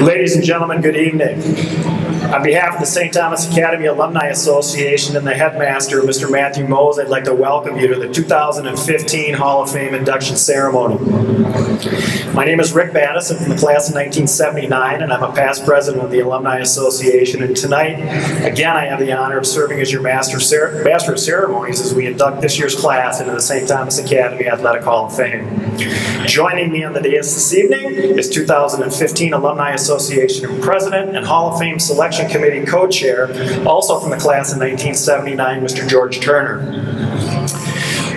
Ladies and gentlemen, good evening. On behalf of the St. Thomas Academy Alumni Association and the headmaster, Mr. Matthew Mose, I'd like to welcome you to the 2015 Hall of Fame induction ceremony. My name is Rick Battis. I'm from the class of 1979, and I'm a past president of the Alumni Association. And tonight, again, I have the honor of serving as your master of ceremonies as we induct this year's class into the St. Thomas Academy Athletic Hall of Fame. Joining me on the dais this evening is 2015 Alumni Association President and Hall of Fame Selection Committee co-chair, also from the class of 1979, Mr. George Turner.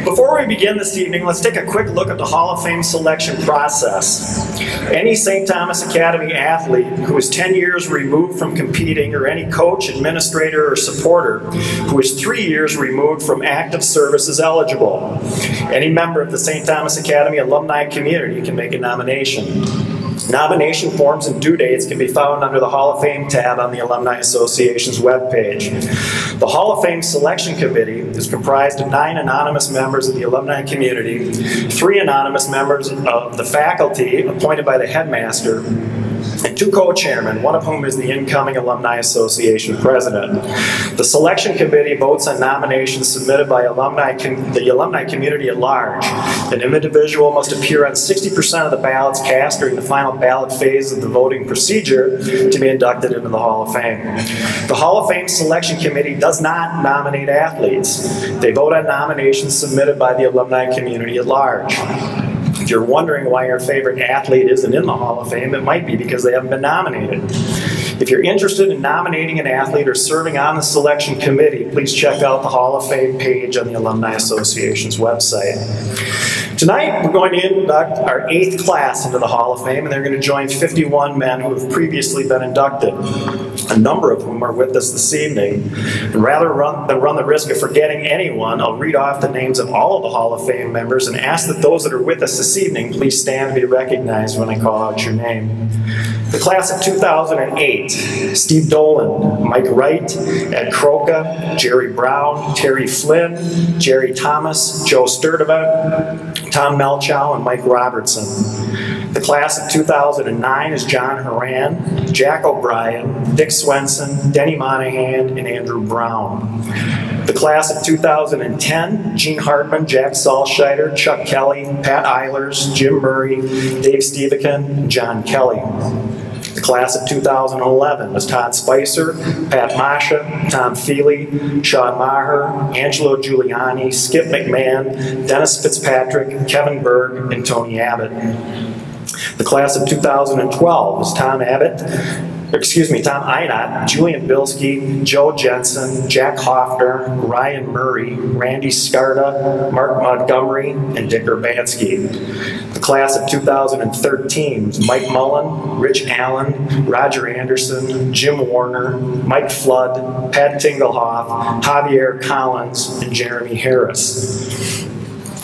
Before we begin this evening, let's take a quick look at the Hall of Fame selection process. Any St. Thomas Academy athlete who is 10 years removed from competing, or any coach, administrator, or supporter who is 3 years removed from active service is eligible. Any member of the St. Thomas Academy alumni community can make a nomination. Nomination forms and due dates can be found under the Hall of Fame tab on the Alumni Association's webpage. The Hall of Fame Selection Committee is comprised of 9 anonymous members of the alumni community, 3 anonymous members of the faculty appointed by the headmaster, and 2 co-chairmen, one of whom is the incoming Alumni Association president. The selection committee votes on nominations submitted by the alumni community at large. An individual must appear on 60% of the ballots cast during the final ballot phase of the voting procedure to be inducted into the Hall of Fame. The Hall of Fame selection committee does not nominate athletes. They vote on nominations submitted by the alumni community at large. If you're wondering why your favorite athlete isn't in the Hall of Fame, it might be because they haven't been nominated. If you're interested in nominating an athlete or serving on the selection committee, please check out the Hall of Fame page on the Alumni Association's website. Tonight, we're going to induct our 8th class into the Hall of Fame, and they're going to join 51 men who have previously been inducted, a number of whom are with us this evening. And rather than run the risk of forgetting anyone, I'll read off the names of all of the Hall of Fame members and ask that those that are with us this evening please stand to be recognized when I call out your name. The class of 2008, Steve Dolan, Mike Wright, Ed Croca, Jerry Brown, Terry Flynn, Jerry Thomas, Joe Sturdivant, Tom Melchow, and Mike Robertson. The class of 2009 is John Horan, Jack O'Brien, Dick Swenson, Denny Monahan, and Andrew Brown. The class of 2010, Gene Hartman, Jack Salscheider, Chuck Kelly, Pat Eilers, Jim Murray, Dave Stevican, and John Kelly. The class of 2011 was Todd Spicer, Pat Masha, Tom Feely, Sean Maher, Angelo Giuliani, Skip McMahon, Dennis Fitzpatrick, Kevin Berg, and Tony Abbott. The class of 2012 was Tom Einat, Julian Bilski, Joe Jensen, Jack Hoffner, Ryan Murray, Randy Scarda, Mark Montgomery, and Dick Urbanski. The class of 2013 was Mike Mullen, Rich Allen, Roger Anderson, Jim Warner, Mike Flood, Pat Tingelhoff, Javier Collins, and Jeremy Harris.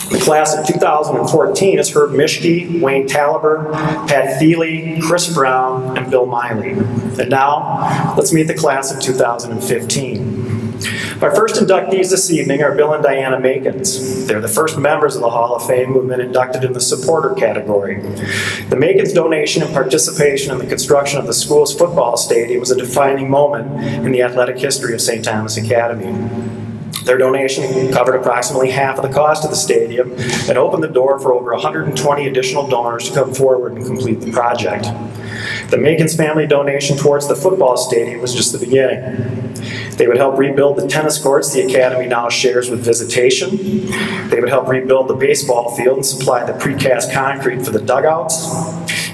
The class of 2014 is Herb Mischke, Wayne Taliber, Pat Thiele, Chris Brown, and Bill Miley. And now, let's meet the class of 2015. Our first inductees this evening are Bill and Diana Makens. They're the first members of the Hall of Fame who have been inducted in the supporter category. The Makens donation and participation in the construction of the school's football stadium was a defining moment in the athletic history of St. Thomas Academy. Their donation covered approximately half of the cost of the stadium and opened the door for over 120 additional donors to come forward and complete the project. The Makens family donation towards the football stadium was just the beginning. They would help rebuild the tennis courts the Academy now shares with Visitation. They would help rebuild the baseball field and supply the precast concrete for the dugouts.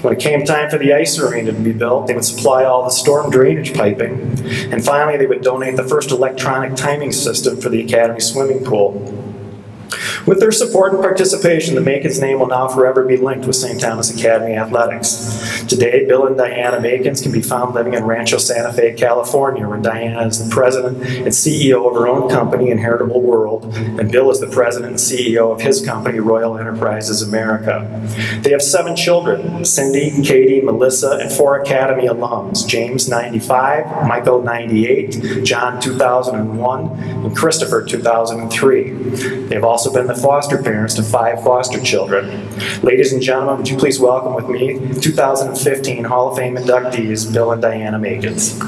When it came time for the ice arena to be built, they would supply all the storm drainage piping. And finally, they would donate the first electronic timing system for the Academy swimming pool. With their support and participation, the Makens name will now forever be linked with St. Thomas Academy Athletics. Today, Bill and Diana Makens can be found living in Rancho Santa Fe, California, where Diana is the president and CEO of her own company, Inheritable World, and Bill is the president and CEO of his company, Royal Enterprises America. They have 7 children, Cindy, Katie, Melissa, and 4 Academy alums, James, 95, Michael, 98, John, 2001, and Christopher, 2003. They've also been the foster parents to 5 foster children. Ladies and gentlemen, would you please welcome with me 2015 Hall of Fame inductees, Bill and Diana Makens.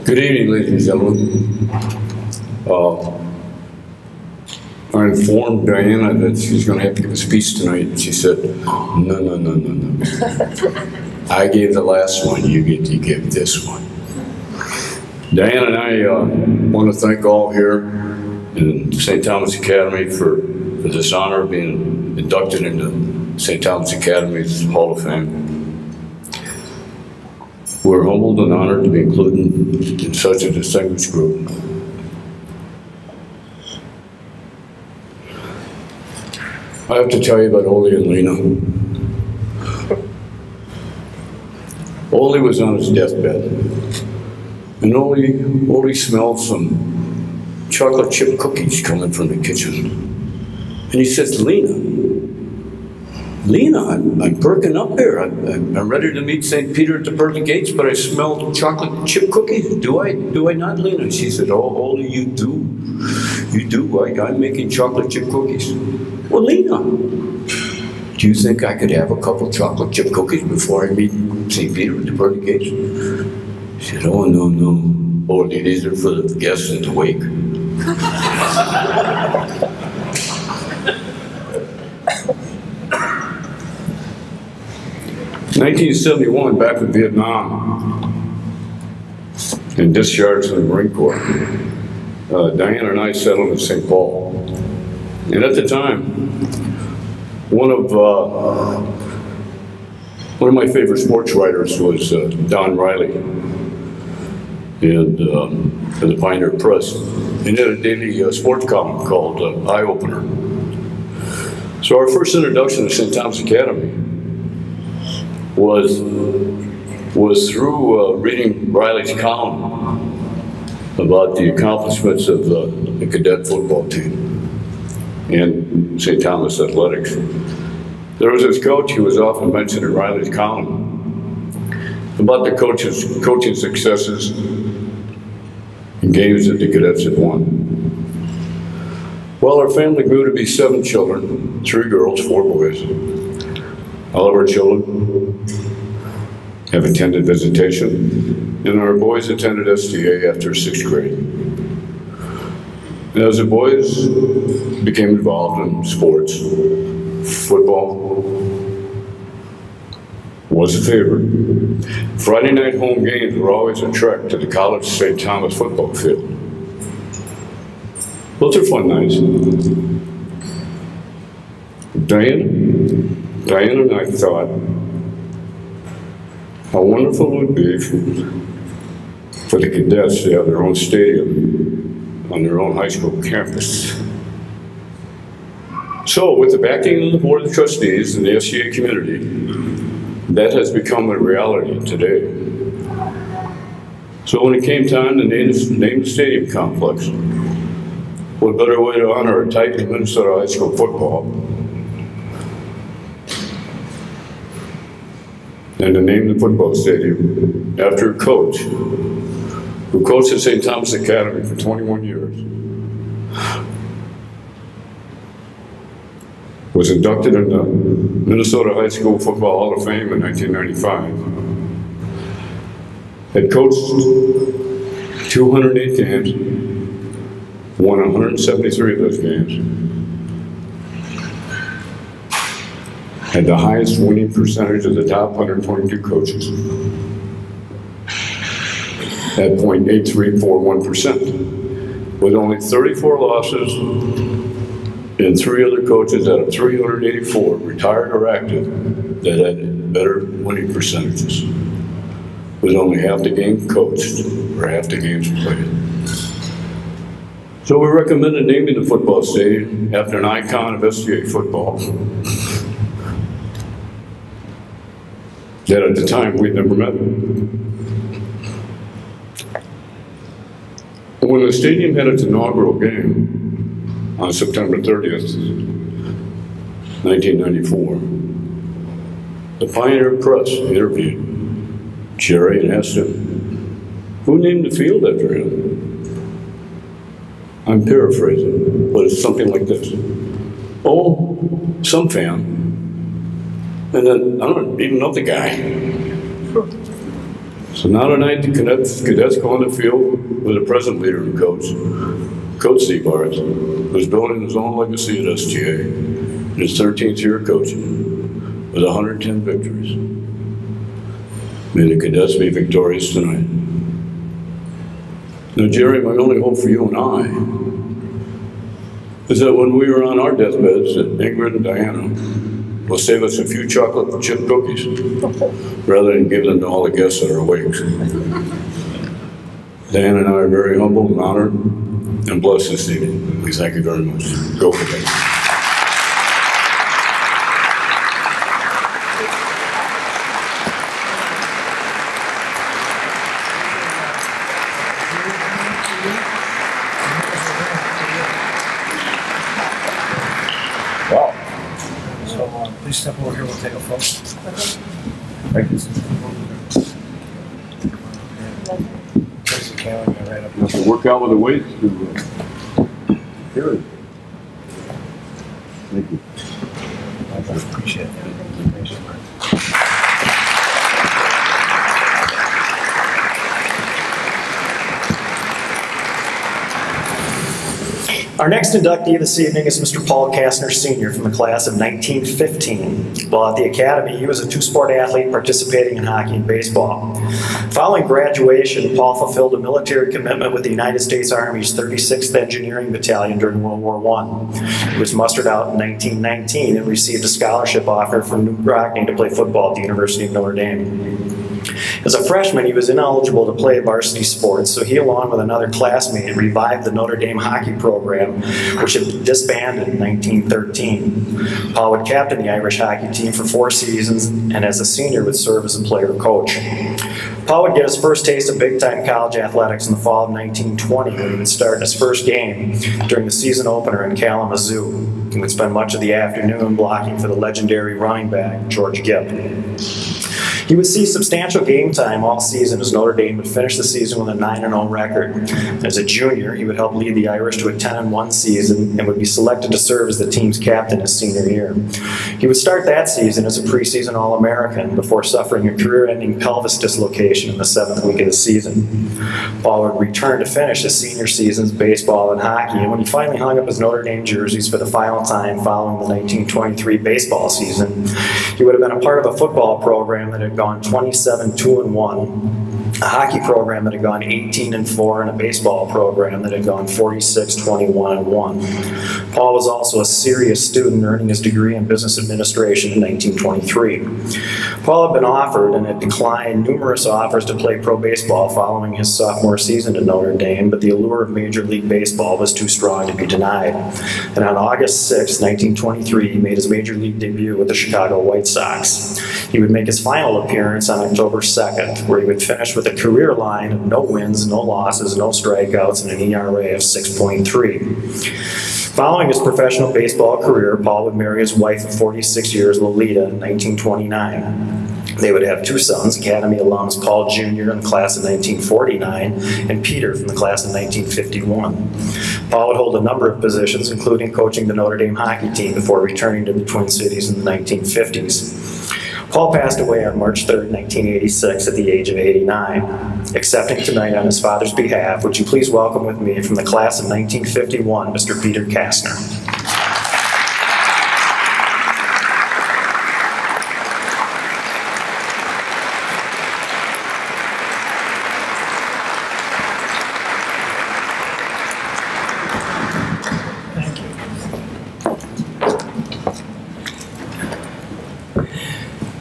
Good evening, ladies and gentlemen. I informed Diana that she's going to have to give a speech tonight, and she said, no. I gave the last one, you get to give this one. Diana and I want to thank all here in St. Thomas Academy for this honor of being inducted into St. Thomas Academy's Hall of Fame. We're humbled and honored to be included in such a distinguished group. I have to tell you about Ole and Lena. Ole was on his deathbed, and Ole smelled some chocolate chip cookies coming from the kitchen. And he says, Lena, I'm perking up here. I'm ready to meet St. Peter at the pearly gates, but I smell chocolate chip cookies. Do I not, Lena? She said, oh, Ole, you do. You do. I'm making chocolate chip cookies. Well, Lena, do you think I could have a couple chocolate chip cookies before I meet St. Peter at the pearly gates? She said, oh, no. Ole, these are for the guests at the wake. 1971, back in Vietnam, and discharged from the Marine Corps, Diana and I settled in St. Paul. And at the time, one of my favorite sports writers was Don Riley, and the Pioneer Press. He had a daily sports column called Eye Opener. So our first introduction to St. Thomas Academy was through reading Riley's column about the accomplishments of the cadet football team and St. Thomas athletics. There was this coach who was often mentioned in Riley's column about the coaching successes and games that the cadets had won. Well, our family grew to be 7 children, 3 girls, 4 boys. All of our children have attended visitation, and our boys attended STA after 6th grade. And as the boys became involved in sports, football was a favorite. Friday night home games were always a trek to the College St. Thomas football field. Those are fun nights. Diana and I thought how wonderful it would be for the cadets to have their own stadium on their own high school campus. So, with the backing of the Board of Trustees and the SCA community, that has become a reality today. So when it came time to name the stadium complex, what better way to honor a tight Minnesota high school football and to name the football stadium after a coach who coached at St. Thomas Academy for 21 years, was inducted in the Minnesota High School Football Hall of Fame in 1995, had coached 208 games, won 173 of those games, had the highest winning percentage of the top 122 coaches at .8341%, with only 34 losses and 3 other coaches out of 384 retired or active that had better winning percentages, with only half the game coached or half the games played. So we recommended naming the football stadium after an icon of SGA football that at the time we'd never met. When the stadium had its inaugural game on September 30th, 1994, the Pioneer Press interviewed Jerry and asked him, who named the field after him? I'm paraphrasing, but it's something like this. Oh, some fan. And then, I don't even know the guy. So now tonight, the cadets go on the field with the present leader and Coach Steve Barnes, who's building his own legacy at SGA in his 13th year of coaching with 110 victories. May the cadets be victorious tonight. Now, Jerry, my only hope for you and I is that when we are on our deathbeds, that Ingrid and Diana will save us a few chocolate chip cookies rather than give them to all the guests that are awake. Diana and I are very humbled and honored and blessed this evening. We thank you very much. Go for it. Please step over here, we'll take a photo. Makens. There's the camera right up here. To work out with the weights to hear it. Thank you. I appreciate that. Our next inductee this evening is Mr. Paul Castner, Sr. from the class of 1915. While at the Academy, he was a two-sport athlete participating in hockey and baseball. Following graduation, Paul fulfilled a military commitment with the United States Army's 36th Engineering Battalion during World War I. He was mustered out in 1919 and received a scholarship offer from New Brockney to play football at the University of Notre Dame. As a freshman, he was ineligible to play varsity sports, so he, along with another classmate, revived the Notre Dame hockey program, which had been disbanded in 1913. Paul would captain the Irish hockey team for 4 seasons, and as a senior would serve as a player-coach. Paul would get his first taste of big-time college athletics in the fall of 1920 when he would start his first game during the season opener in Kalamazoo. He would spend much of the afternoon blocking for the legendary running back, George Gipp. He would see substantial game time all season as Notre Dame would finish the season with a 9-0 record. As a junior, he would help lead the Irish to a 10-1 season and would be selected to serve as the team's captain his senior year. He would start that season as a preseason All-American before suffering a career-ending pelvis dislocation in the 7th week of the season. Paul would return to finish his senior seasons baseball and hockey, and when he finally hung up his Notre Dame jerseys for the final time following the 1923 baseball season, he would have been a part of a football program that had gone 27-2-1, a hockey program that had gone 18-4, and a baseball program that had gone 46-21-1. Paul was also a serious student, earning his degree in business administration in 1923. Paul had been offered and had declined numerous offers to play pro baseball following his sophomore season at Notre Dame, but the allure of Major League Baseball was too strong to be denied. And on August 6, 1923, he made his Major League debut with the Chicago White Sox. He would make his final appearance on October 2nd, where he would finish with a career line of no wins, no losses, no strikeouts, and an ERA of 6.3. Following his professional baseball career, Paul would marry his wife of 46 years, Lolita, in 1929. They would have 2 sons, Academy alums Paul Jr. in the class of 1949 and Peter from the class of 1951. Paul would hold a number of positions, including coaching the Notre Dame hockey team before returning to the Twin Cities in the 1950s. Paul passed away on March 3, 1986 at the age of 89. Accepting tonight on his father's behalf, would you please welcome with me from the class of 1951, Mr. Peter Castner.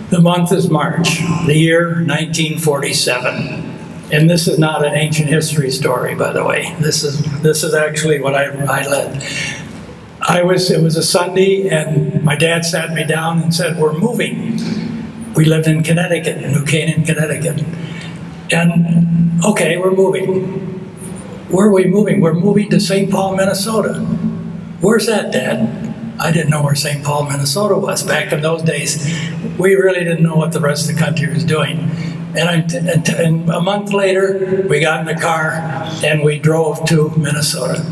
The month is March, the year 1947. And this is not an ancient history story, by the way. This is actually what I led. It was a Sunday, and my dad sat me down and said, "We're moving." We lived in Connecticut, New Canaan, Connecticut. And, okay, we're moving. Where are we moving? We're moving to St. Paul, Minnesota. Where's that, Dad? I didn't know where St. Paul, Minnesota was. Back in those days, we really didn't know what the rest of the country was doing. And a month later, we got in the car and we drove to Minnesota.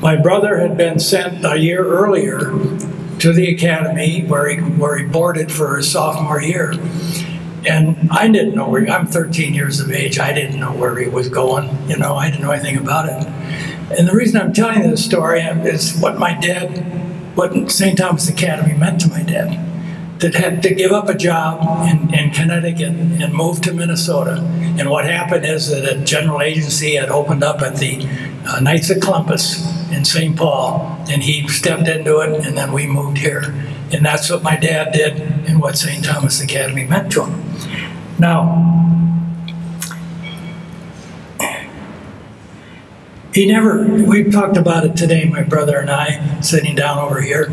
My brother had been sent a year earlier to the academy where he boarded for his sophomore year. And I didn't know I'm 13 years of age. I didn't know where he was going. You know, I didn't know anything about it. And the reason I'm telling you this story is what St. Thomas Academy meant to my dad. That had to give up a job in Connecticut and move to Minnesota. And what happened is that a general agency had opened up at the Knights of Columbus in St. Paul, and he stepped into it, and then we moved here. And that's what my dad did and what St. Thomas Academy meant to him. Now, we talked about it today, my brother and I, sitting down over here.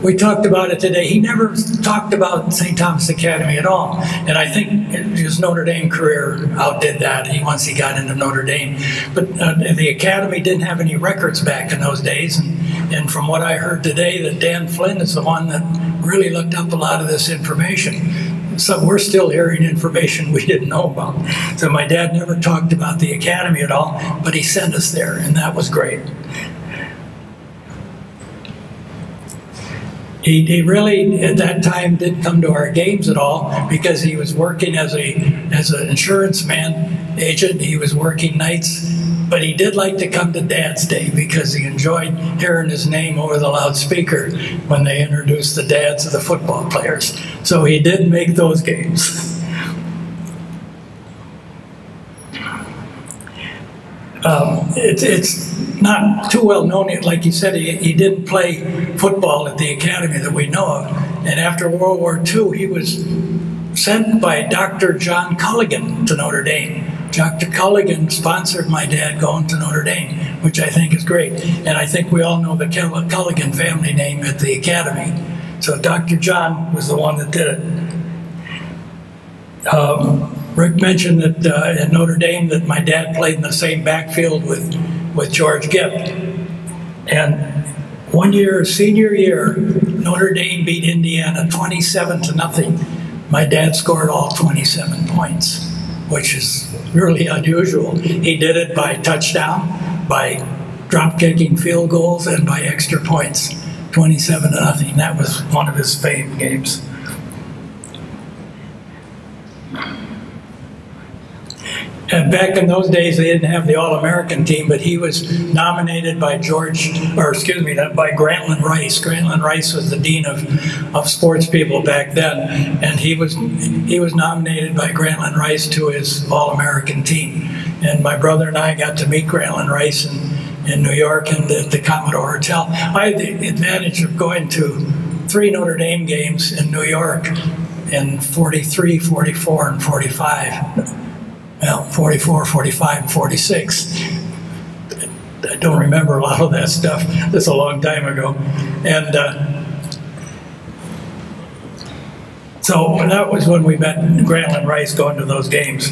We talked about it today. He never talked about St. Thomas Academy at all. And I think his Notre Dame career outdid that once he got into Notre Dame. But the Academy didn't have any records back in those days. And from what I heard today, that Dan Flynn is the one that really looked up a lot of this information. So we're still hearing information we didn't know about. So my dad never talked about the Academy at all, but he sent us there, and that was great. He really, at that time, didn't come to our games at all because he was working as an insurance agent. He was working nights, but he did like to come to Dad's Day because he enjoyed hearing his name over the loudspeaker when they introduced the dads of the football players. So he did make those games. It's not too well known. Like you said, he didn't play football at the academy that we know of. And after World War II, he was sent by Dr. John Culligan to Notre Dame. Dr. Culligan sponsored my dad going to Notre Dame, which I think is great. And I think we all know the Culligan family name at the academy. So Dr. John was the one that did it. Rick mentioned that at Notre Dame that my dad played in the same backfield with George Gipp. And one year, senior year, Notre Dame beat Indiana 27-0. My dad scored all 27 points, which is really unusual. He did it by touchdown, by drop-kicking field goals, and by extra points, 27-0. That was one of his famed games. And back in those days, they didn't have the All-American team, but he was nominated by by Grantland Rice. Grantland Rice was the dean of sports people back then, and he was nominated by Grantland Rice to his All-American team. And my brother and I got to meet Grantland Rice in New York and at the Commodore Hotel. I had the advantage of going to 3 Notre Dame games in New York in 43, 44, and 45. Well, 44, 45, and 46. I don't remember a lot of that stuff. That's a long time ago. And so that was when we met Grantland Rice going to those games.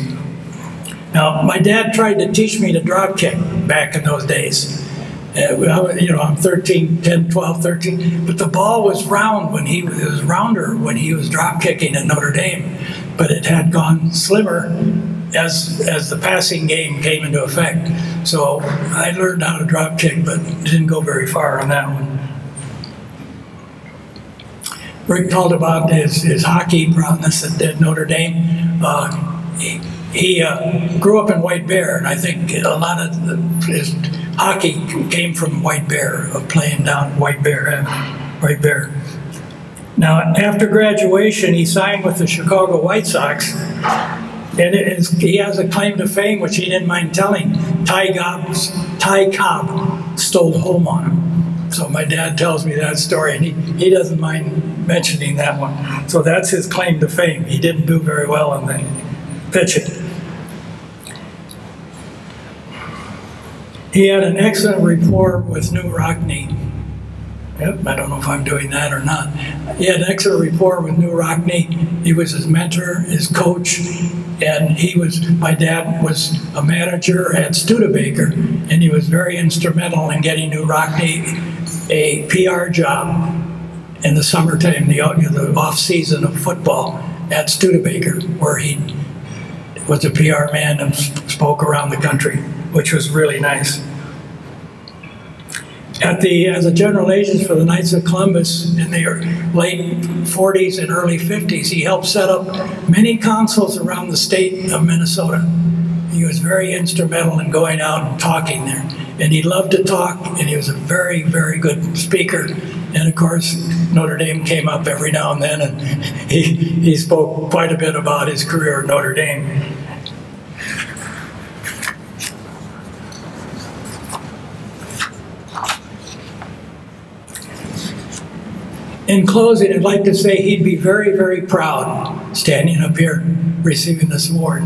Now, my dad tried to teach me to drop kick back in those days. I'm 13, 10, 12, 13, but the ball was round it was rounder when he was drop kicking at Notre Dame, but it had gone slimmer as the passing game came into effect. So I learned how to drop kick, but didn't go very far on that one. Rick told about his hockey prowess at Notre Dame. He grew up in White Bear, and I think a lot of his hockey came from White Bear, of playing down White Bear. Now, after graduation, he signed with the Chicago White Sox. And he has a claim to fame, which he didn't mind telling. Ty Cobb stole home on him. So my dad tells me that story, and he doesn't mind mentioning that one. So that's his claim to fame. He didn't do very well in the pitching. He had an excellent rapport with New Rockney. Yep, I don't know if I'm doing that or not. He had an excellent rapport with New Rockney. He was his mentor, his coach, and my dad was a manager at Studebaker, and he was very instrumental in getting New Rockney a PR job in the summertime, the off season of football at Studebaker, where he was a PR man and spoke around the country, which was really nice. As a general agent for the Knights of Columbus in the late 40s and early 50s, he helped set up many consuls around the state of Minnesota. He was very instrumental in going out and talking there. And he loved to talk, and he was a very, very good speaker. And of course, Notre Dame came up every now and then, and he spoke quite a bit about his career at Notre Dame. In closing, I'd like to say he'd be very, very proud standing up here receiving this award.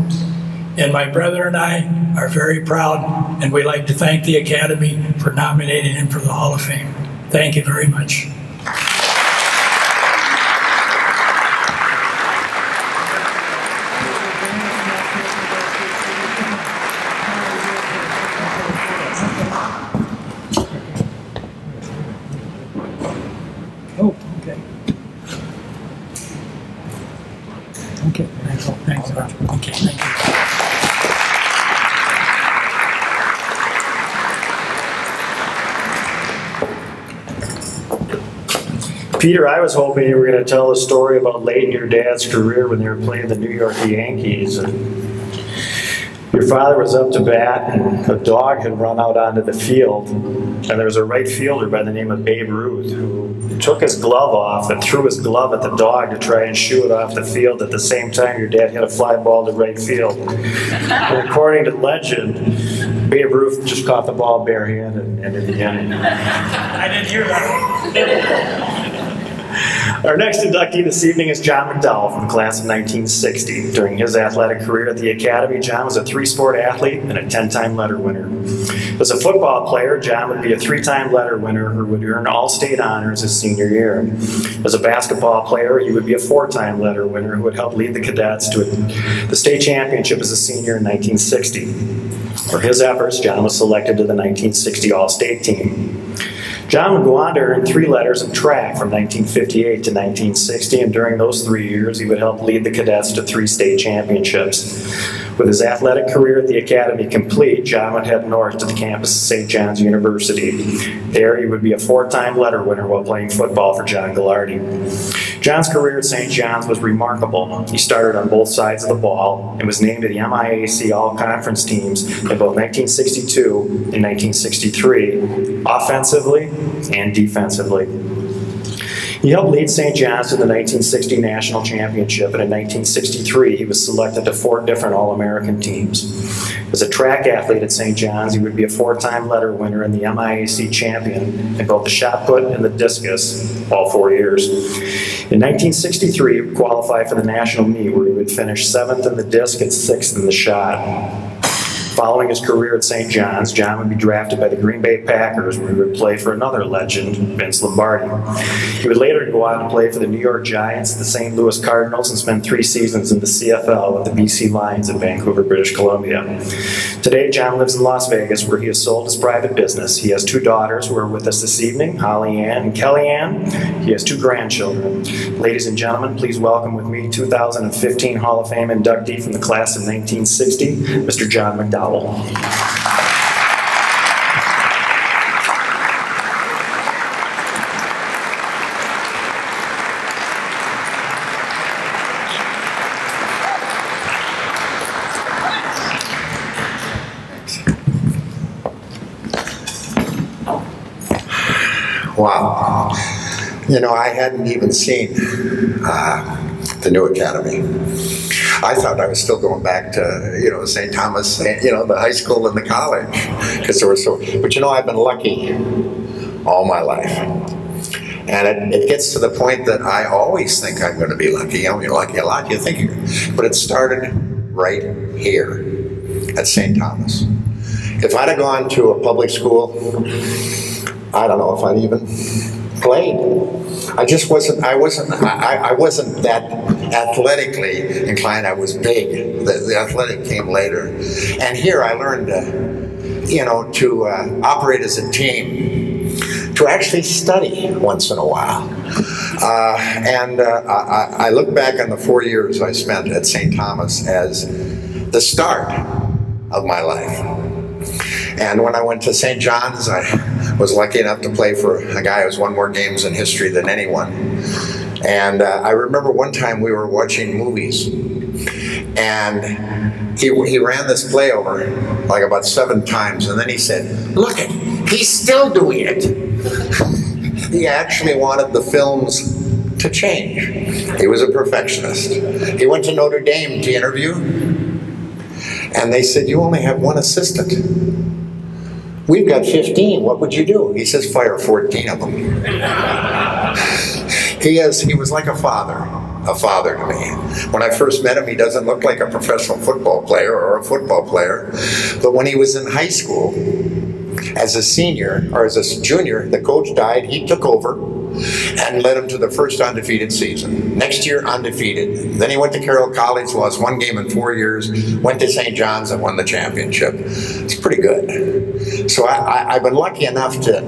And my brother and I are very proud, and we'd like to thank the Academy for nominating him for the Hall of Fame. Thank you very much. Oh, okay. Okay, thanks. Okay, thank you. Peter, I was hoping you were going to tell a story about late in your dad's career when they were playing the New York Yankees. Your father was up to bat, and a dog had run out onto the field, and there was a right fielder by the name of Babe Ruth who took his glove off and threw his glove at the dog to try and shoo it off the field. At the same time, your dad hit a fly ball to right field. And according to legend, Babe Ruth just caught the ball barehanded and ended the inning. I didn't hear that. Our next inductee this evening is John McDowell from the class of 1960. During his athletic career at the Academy, John was a 3-sport athlete and a 10-time letter winner. As a football player, John would be a 3-time letter winner who would earn all-state honors his senior year. As a basketball player, he would be a 4-time letter winner who would help lead the cadets to the state championship as a senior in 1960. For his efforts, John was selected to the 1960 All-State team. John would go on to earn 3 letters in track from 1958 to 1960, and during those 3 years, he would help lead the cadets to 3 state championships. With his athletic career at the Academy complete, John would head north to the campus of St. John's University. There, he would be a 4-time letter winner while playing football for John Gallardi. John's career at St. John's was remarkable. He started on both sides of the ball and was named to the MIAC All-Conference teams in both 1962 and 1963, offensively and defensively. He helped lead St. John's to the 1960 National Championship, and in 1963 he was selected to 4 different All-American teams. As a track athlete at St. John's, he would be a 4-time letter winner and the MIAC champion in both the shot put and the discus all 4 years. In 1963, he would qualify for the national meet, where he would finish 7th in the disc and 6th in the shot. Following his career at St. John's, John would be drafted by the Green Bay Packers, where he would play for another legend, Vince Lombardi. He would later go on to play for the New York Giants, the St. Louis Cardinals, and spend 3 seasons in the CFL with the BC Lions in Vancouver, British Columbia. Today, John lives in Las Vegas, where he has sold his private business. He has 2 daughters who are with us this evening, Holly Ann and Kelly Ann. He has 2 grandchildren. Ladies and gentlemen, please welcome with me 2015 Hall of Fame inductee from the class of 1960, Mr. John McDowell. Wow. You know, I hadn't even seen the new Academy. I thought I was still going back to, you know, St. Thomas, you know, the high school and the college, because there were so, but you know, I've been lucky all my life. And it gets to the point that I always think I'm going to be lucky. I mean, lucky a lot, you think, but it started right here at St. Thomas. If I'd have gone to a public school, I don't know if I'd even played. I wasn't that athletically inclined. I was big. The athletic came later. And here I learned to operate as a team, to actually study once in a while. I look back on the 4 years I spent at St. Thomas as the start of my life. And when I went to St. John's, I was lucky enough to play for a guy who's won more games in history than anyone. And I remember one time we were watching movies, and he ran this play over like about 7 times, and then he said, "Look it, he's still doing it." He actually wanted the films to change. He was a perfectionist. He went to Notre Dame to interview, and they said, "You only have 1 assistant. We've got 15, what would you do?" He says, "Fire 14 of them." He was like a father to me. When I first met him, he doesn't look like a professional football player or a football player. But when he was in high school, as a senior, or as a junior, the coach died, he took over and led him to the first undefeated season. Next year, undefeated. Then he went to Carroll College, lost 1 game in 4 years, went to St. John's and won the championship. It's pretty good. So I've been lucky enough to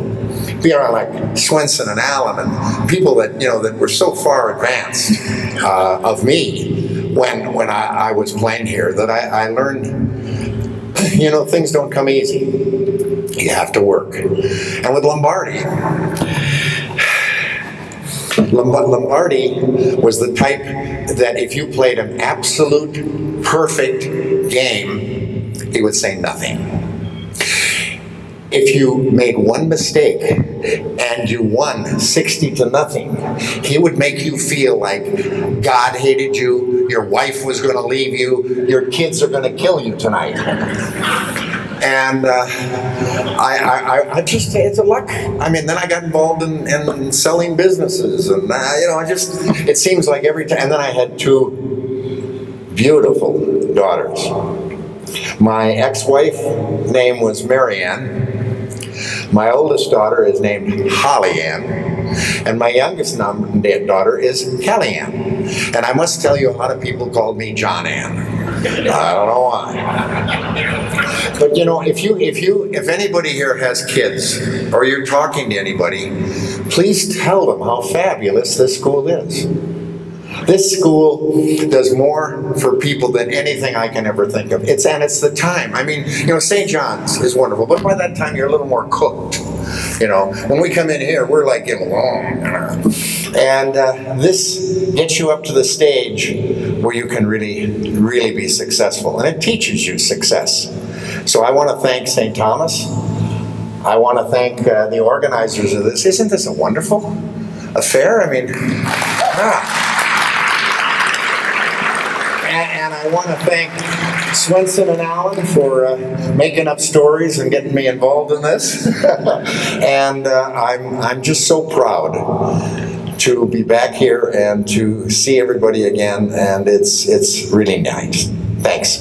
be around like Swenson and Allen and people that, that were so far advanced of me when I was playing here, that I learned, things don't come easy. You have to work. And with Lombardi was the type that if you played an absolute perfect game, he would say nothing. If you made 1 mistake and you won 60-0, he would make you feel like God hated you, your wife was going to leave you, your kids are going to kill you tonight. And I just, it's a luck. I mean, then I got involved in selling businesses, and it seems like every time. And then I had 2 beautiful daughters. My ex-wife name was Marianne. My oldest daughter is named Holly Ann, and my youngest daughter is Kelly Ann. And I must tell you, a lot of people called me John Ann. I don't know why. But if anybody here has kids, or you're talking to anybody, please tell them how fabulous this school is. This school does more for people than anything I can ever think of. It's the time. I mean, St. John's is wonderful, but by that time you're a little more cooked. When we come in here, we're like getting along. And this gets you up to the stage where you can really, really be successful. And it teaches you success. So I want to thank St. Thomas. I want to thank the organizers of this. Isn't this a wonderful affair? I mean, And I want to thank Swenson and Allen for making up stories and getting me involved in this. And I'm just so proud to be back here and to see everybody again. And it's really nice. Thanks.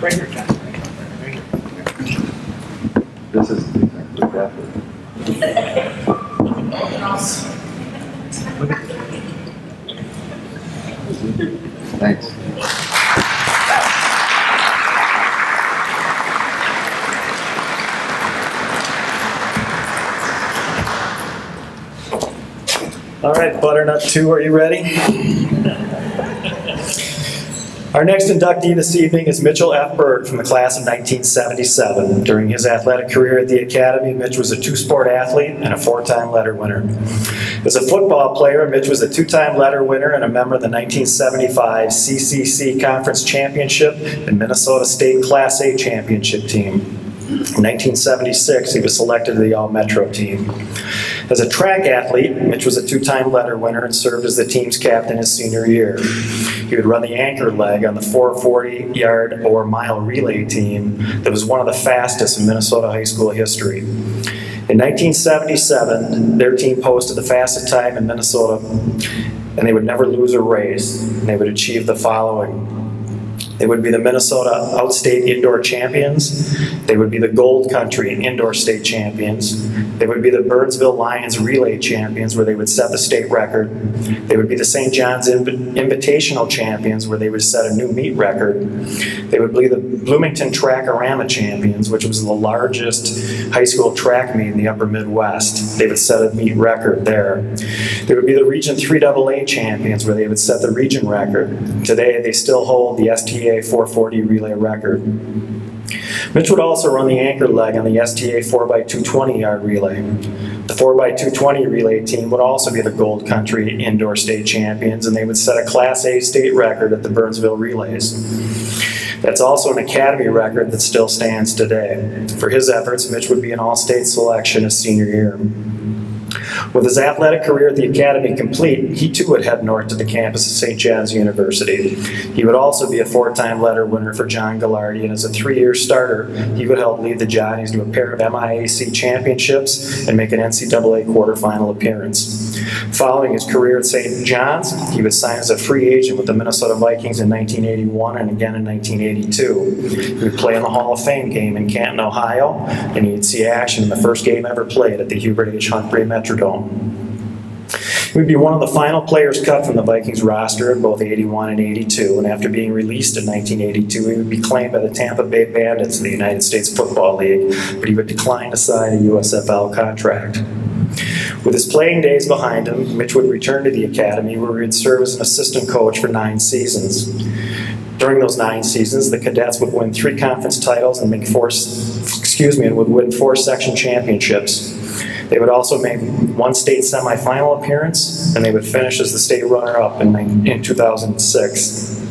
Right here, John. This is exactly. Thanks. All right, Butternut 2, are you ready? Our next inductee this evening is Mitchell F. Berg from the class of 1977. During his athletic career at the Academy, Mitch was a 2-sport athlete and a 4-time letter winner. As a football player, Mitch was a 2-time letter winner and a member of the 1975 CCC Conference Championship and Minnesota State Class A Championship team. In 1976, he was selected to the All-Metro team. As a track athlete, Mitch was a 2-time letter winner and served as the team's captain his senior year. He would run the anchor leg on the 440-yard or mile relay team that was one of the fastest in Minnesota high school history. In 1977, their team posted the fastest time in Minnesota, and they would never lose a race. And they would achieve the following. They would be the Minnesota Outstate Indoor Champions. They would be the Gold Country Indoor State Champions. They would be the Burnsville Lions Relay Champions, where they would set the state record. They would be the St. John's Invitational Champions, where they would set a new meet record. They would be the Bloomington Trackorama Champions, which was the largest high school track meet in the upper Midwest. They would set a meet record there. They would be the Region 3AA Champions, where they would set the region record. Today, they still hold the STA 440 relay record. Mitch would also run the anchor leg on the STA 4x220 yard relay. The 4x220 relay team would also be the Gold Country Indoor State Champions, and they would set a Class A state record at the Burnsville Relays. That's also an academy record that still stands today. For his efforts, Mitch would be an all-state selection his senior year. With his athletic career at the academy complete, he too would head north to the campus of St. John's University. He would also be a 4-time letter winner for John Gallardi, and as a 3-year starter, he would help lead the Johnnies to a pair of MIAC championships and make an NCAA quarterfinal appearance. Following his career at St. John's, he would sign as a free agent with the Minnesota Vikings in 1981 and again in 1982. He would play in the Hall of Fame game in Canton, Ohio, and he'd see action in the first game ever played at the Hubert H. Humphrey Metrodome. He would be one of the final players cut from the Vikings roster in both 81 and 82, and after being released in 1982, he would be claimed by the Tampa Bay Bandits in the United States Football League, but he would decline to sign a USFL contract. With his playing days behind him, Mitch would return to the academy, where he would serve as an assistant coach for 9 seasons. During those 9 seasons, the cadets would win 3 conference titles and would win 4 section championships. They would also make 1 state semifinal appearance, and they would finish as the state runner-up in 2006.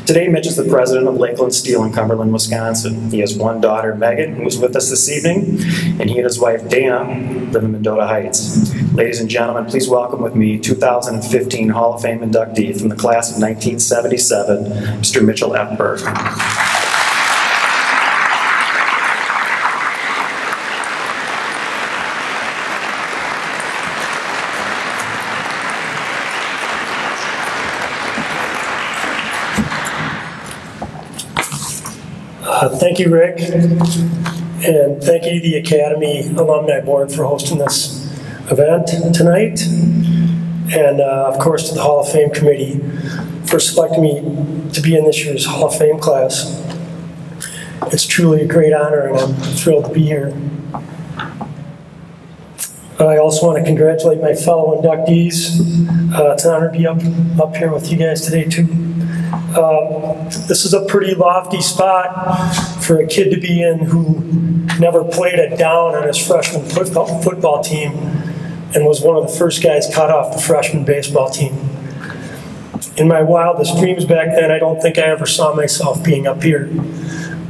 Today, Mitch is the president of Lakeland Steel in Cumberland, Wisconsin. He has 1 daughter, Megan, who's with us this evening, and he and his wife, Dana, live in Mendota Heights. Ladies and gentlemen, please welcome with me 2015 Hall of Fame inductee from the class of 1977, Mr. Mitchell F. Berg. Thank you, Rick, and thank you to the Academy Alumni Board for hosting this event tonight, and of course to the Hall of Fame Committee for selecting me to be in this year's Hall of Fame class. It's truly a great honor, and I'm thrilled to be here. I also want to congratulate my fellow inductees. It's an honor to be up here with you guys today, too. This is a pretty lofty spot for a kid to be in who never played it down on his freshman football team and was one of the first guys cut off the freshman baseball team. In my wildest dreams back then, I don't think I ever saw myself being up here.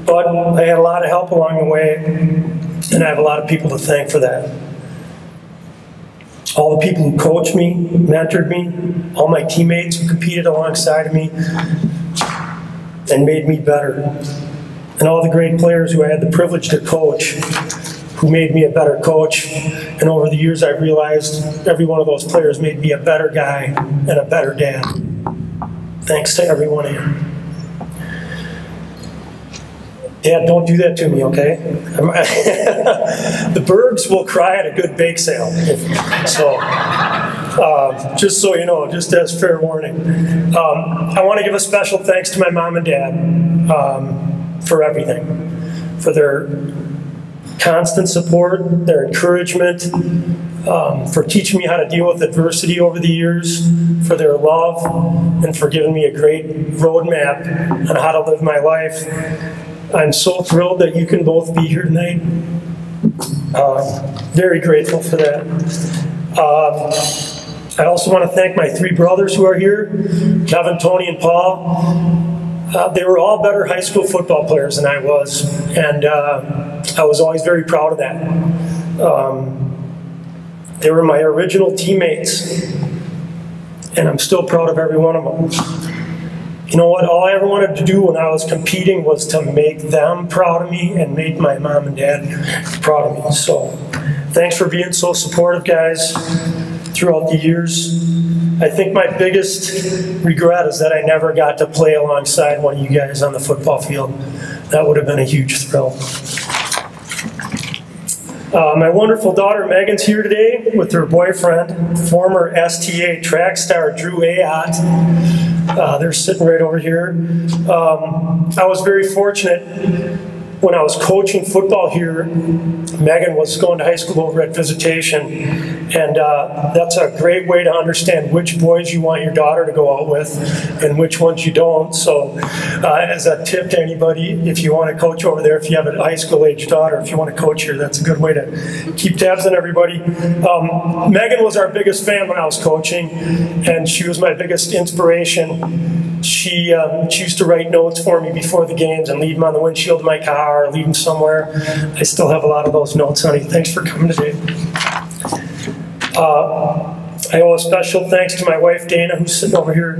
But I had a lot of help along the way, and I have a lot of people to thank for that. All the people who coached me, mentored me, all my teammates who competed alongside of me and made me better. And all the great players who I had the privilege to coach, who made me a better coach. And over the years, I realized every one of those players made me a better guy and a better dad. Thanks to every one of you. Dad, don't do that to me, okay? The Bergs will cry at a good bake sale. So, just so you know, just as fair warning. I want to give a special thanks to my mom and dad for everything, for their constant support, their encouragement, for teaching me how to deal with adversity over the years, for their love, and for giving me a great roadmap on how to live my life. I'm so thrilled that you can both be here tonight. Very grateful for that. I also want to thank my 3 brothers who are here, Kevin, Tony, and Paul. They were all better high school football players than I was, and I was always very proud of that. They were my original teammates, and I'm still proud of every one of them. You know what, all I ever wanted to do when I was competing was to make them proud of me and make my mom and dad proud of me. So Thanks for being so supportive, guys, throughout the years. I think my biggest regret is that I never got to play alongside one of you guys on the football field. That would have been a huge thrill. My wonderful daughter Megan's here today with her boyfriend, former STA track star Drew Ayotte. They're sitting right over here. I was very fortunate when I was coaching football here. Megan was going to high school over at Visitation, and that's a great way to understand which boys you want your daughter to go out with and which ones you don't. So as a tip to anybody, if you want to coach over there, if you have a high school age daughter, if you want to coach here, that's a good way to keep tabs on everybody. Megan was our biggest fan when I was coaching, and she was my biggest inspiration. She used to write notes for me before the games and leave them on the windshield of my car or leave them somewhere. I still have a lot of those notes, honey. Thanks for coming today. I owe a special thanks to my wife, Dana, who's sitting over here.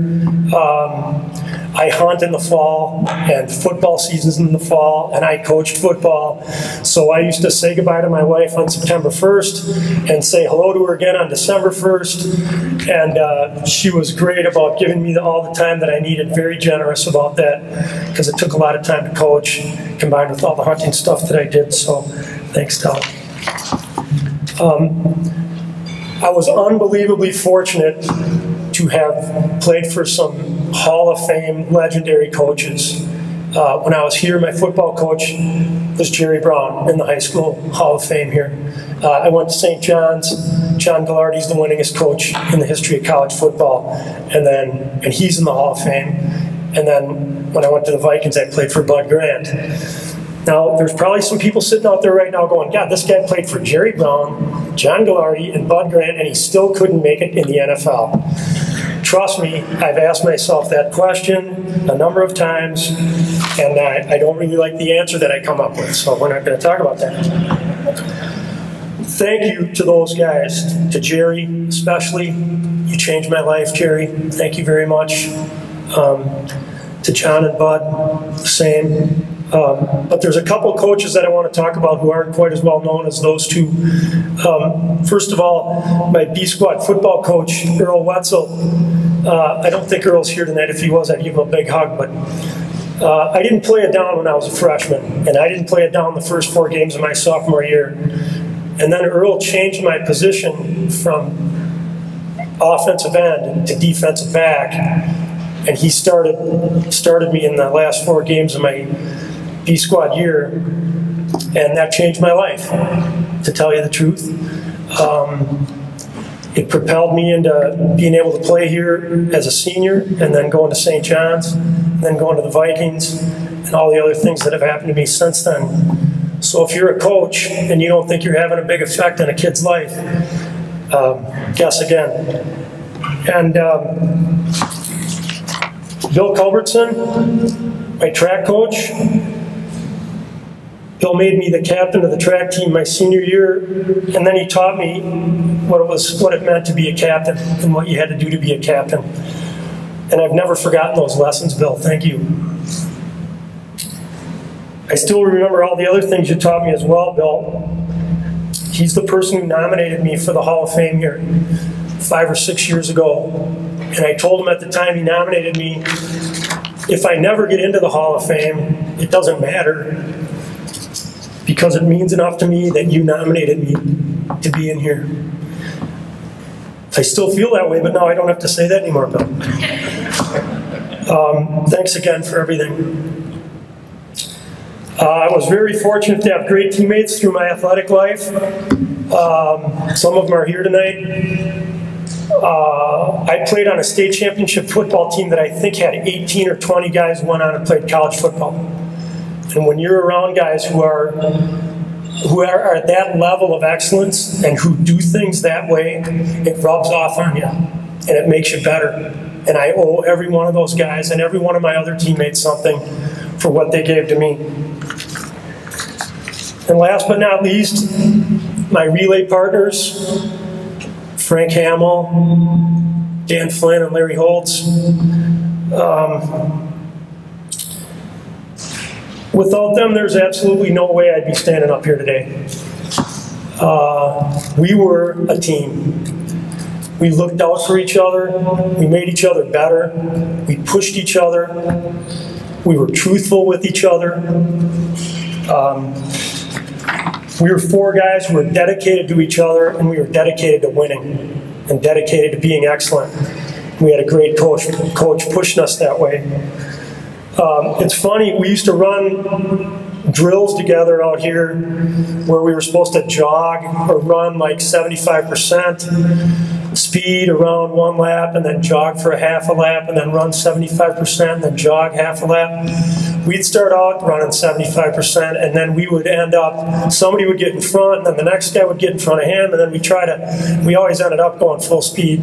I hunt in the fall, and football season's in the fall, and I coached football. So I used to say goodbye to my wife on September 1st and say hello to her again on December 1st. And she was great about giving me all the time that I needed, very generous about that, because it took a lot of time to coach, combined with all the hunting stuff that I did. So thanks, Tom. I was unbelievably fortunate to have played for some Hall of Fame legendary coaches. When I was here, my football coach was Jerry Brown in the high school Hall of Fame here. I went to St. John's. John Gallardi's the winningest coach in the history of college football, and he's in the Hall of Fame. And then when I went to the Vikings, I played for Bud Grant. Now, there's probably some people sitting out there right now going, God, this guy played for Jerry Brown, John Gallardi, and Bud Grant, and he still couldn't make it in the NFL. Trust me, I've asked myself that question a number of times, and I don't really like the answer that I come up with, so we're not going to talk about that. Thank you to those guys, to Jerry especially. You changed my life, Jerry. Thank you very much. To John and Bud, the same. But there's a couple coaches that I want to talk about who aren't quite as well known as those two. First of all, my B Squad football coach, Earl Wetzel. I don't think Earl's here tonight. If he was, I'd give him a big hug. But I didn't play it down when I was a freshman, and I didn't play it down the first 4 games of my sophomore year. And then Earl changed my position from offensive end to defensive back, and he started me in the last 4 games of my B Squad year, and that changed my life, to tell you the truth. It propelled me into being able to play here as a senior, and then going to St. John's, and then going to the Vikings, and all the other things that have happened to me since then. So if you're a coach and you don't think you're having a big effect on a kid's life, guess again. And Bill Culbertson, my track coach. Bill made me the captain of the track team my senior year, and then he taught me what it meant to be a captain and what you had to do to be a captain. And I've never forgotten those lessons, Bill. Thank you. I still remember all the other things you taught me as well, Bill. He's the person who nominated me for the Hall of Fame here 5 or 6 years ago. And I told him at the time he nominated me, if I never get into the Hall of Fame, it doesn't matter, because it means enough to me that you nominated me to be in here. I still feel that way, but now I don't have to say that anymore, Bill. Thanks again for everything. I was very fortunate to have great teammates through my athletic life. Some of them are here tonight. I played on a state championship football team that I think had 18 or 20 guys who went on and played college football. And when you're around guys who are at that level of excellence and who do things that way, it rubs off on you and it makes you better. And I owe every one of those guys and every one of my other teammates something for what they gave to me. And last but not least, my relay partners, Frank Hamill, Dan Flynn, and Larry Holtz. Without them, there's absolutely no way I'd be standing up here today. we were a team. We looked out for each other. We made each other better. We pushed each other. We were truthful with each other. We were four guys who were dedicated to each other, and we were dedicated to winning and dedicated to being excellent. We had a great coach pushing us that way. It's funny, we used to run drills together out here where we were supposed to jog or run like 75% speed around one lap and then jog for a half a lap and then run 75% and then jog half a lap. We'd start out running 75% and then we would end up, somebody would get in front and then the next guy would get in front of him and then we always ended up going full speed.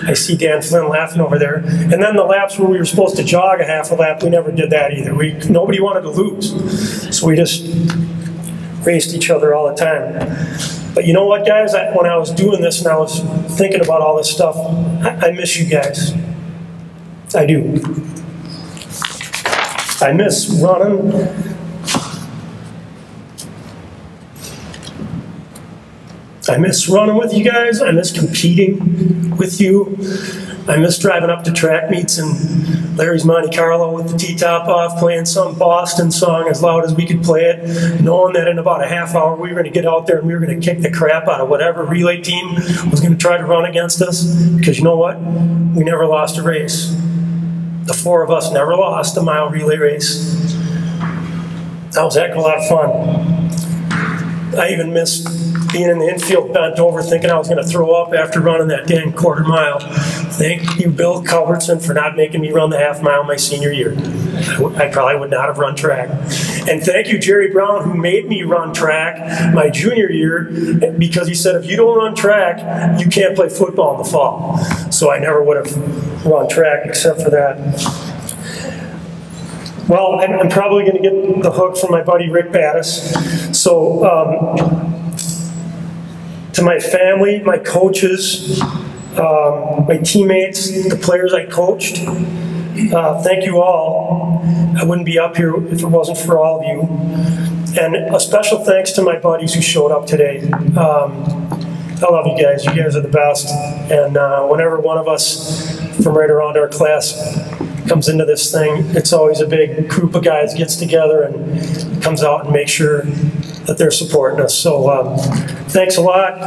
I see Dan Flynn laughing over there. And then the laps where we were supposed to jog a half a lap, we never did that either. Nobody wanted to lose. So we just raced each other all the time. But you know what, guys? When I was doing this and I was thinking about all this stuff, I miss you guys. I do. I miss running. I miss running with you guys. I miss competing with you. I miss driving up to track meets and Larry's Monte Carlo with the T-top off, playing some Boston song as loud as we could play it, knowing that in about a half hour we were going to get out there and we were going to kick the crap out of whatever relay team was going to try to run against us. Because you know what? We never lost a race. The four of us never lost a mile relay race. That was a heck of a lot of fun. I even miss being in the infield bent over thinking I was going to throw up after running that dang quarter mile. Thank you, Bill Culbertson, for not making me run the half mile my senior year. I probably would not have run track. And thank you, Jerry Brown, who made me run track my junior year because he said, if you don't run track, you can't play football in the fall. So I never would have run track except for that. Well, I'm probably going to get the hook from my buddy Rick Battis. So to my family, my coaches, my teammates, the players I coached, thank you all. I wouldn't be up here if it wasn't for all of you. And a special thanks to my buddies who showed up today. I love you guys. You guys are the best. And whenever one of us from right around our class comes into this thing, it's always a big group of guys gets together and comes out and makes sure that they're supporting us. So thanks a lot.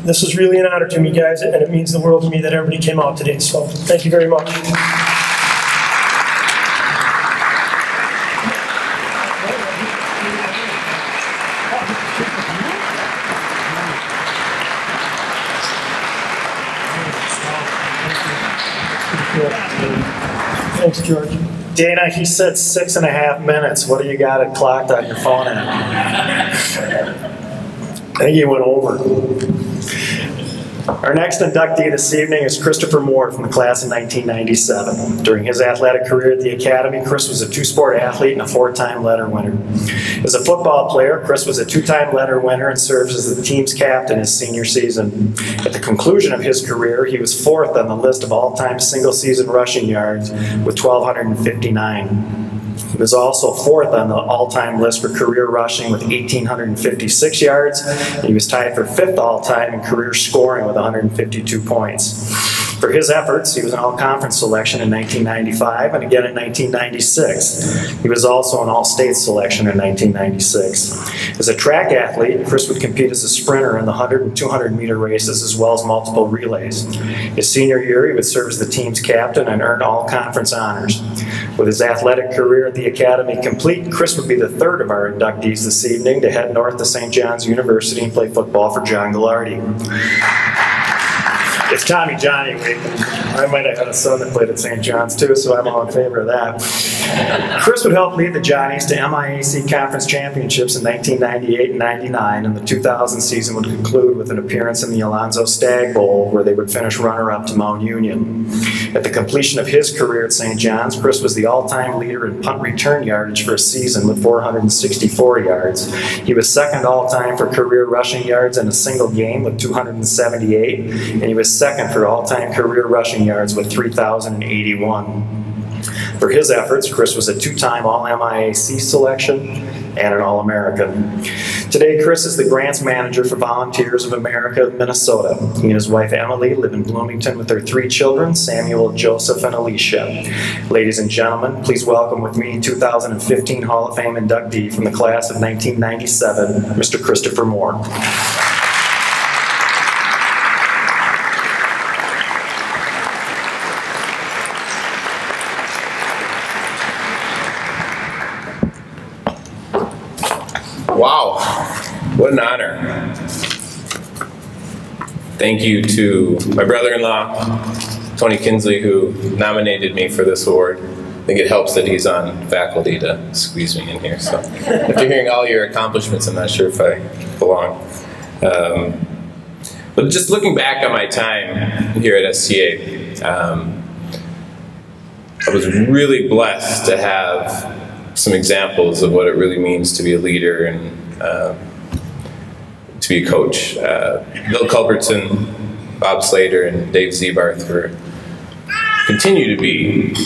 This is really an honor to me, guys, and it means the world to me that everybody came out today. So thank you very much. Thanks, George. Dana, he said 6.5 minutes. What do you got it clocked on your phone at? I think he went over. Our next inductee this evening is Christopher Moore from the class of 1997. During his athletic career at the Academy, Chris was a two-sport athlete and a 4-time letter winner. As a football player, Chris was a 2-time letter winner and serves as the team's captain his senior season. At the conclusion of his career, he was 4th on the list of all-time single-season rushing yards with 1,259. He was also 4th on the all-time list for career rushing with 1,856 yards, and he was tied for 5th all-time in career scoring with 152 points. For his efforts, he was an all-conference selection in 1995 and again in 1996. He was also an all-state selection in 1996. As a track athlete, Chris would compete as a sprinter in the 100 and 200 meter races as well as multiple relays. His senior year, he would serve as the team's captain and earn all-conference honors. With his athletic career at the Academy complete, Chris would be the 3rd of our inductees this evening to head north to St. John's University and play football for John Gallardi. It's Tommy Johnny week. I might have had a son that played at St. John's too, so I'm all in favor of that. Chris would help lead the Johnnies to MIAC Conference Championships in 1998 and 99, and the 2000 season would conclude with an appearance in the Alonzo Stagg Bowl, where they would finish runner-up to Mount Union. At the completion of his career at St. John's, Chris was the all-time leader in punt return yardage for a season with 464 yards. He was 2nd all-time for career rushing yards in a single game with 278, and he was 2nd for all-time career rushing yards with 3,081. For his efforts, Chris was a 2-time All-MIAC selection and an All-American. Today, Chris is the grants manager for Volunteers of America of Minnesota. He and his wife Emily live in Bloomington with their 3 children, Samuel, Joseph, and Alicia. Ladies and gentlemen, please welcome with me 2015 Hall of Fame inductee from the class of 1997, Mr. Christopher Moore. Wow, what an honor. Thank you to my brother-in-law, Tony Kinsley, who nominated me for this award. I think it helps that he's on faculty to squeeze me in here. So after hearing all your accomplishments, I'm not sure if I belong. But just looking back on my time here at STA, I was really blessed to have some examples of what it really means to be a leader and to be a coach. Bill Culbertson, Bob Slater, and Dave Zebarth continue to be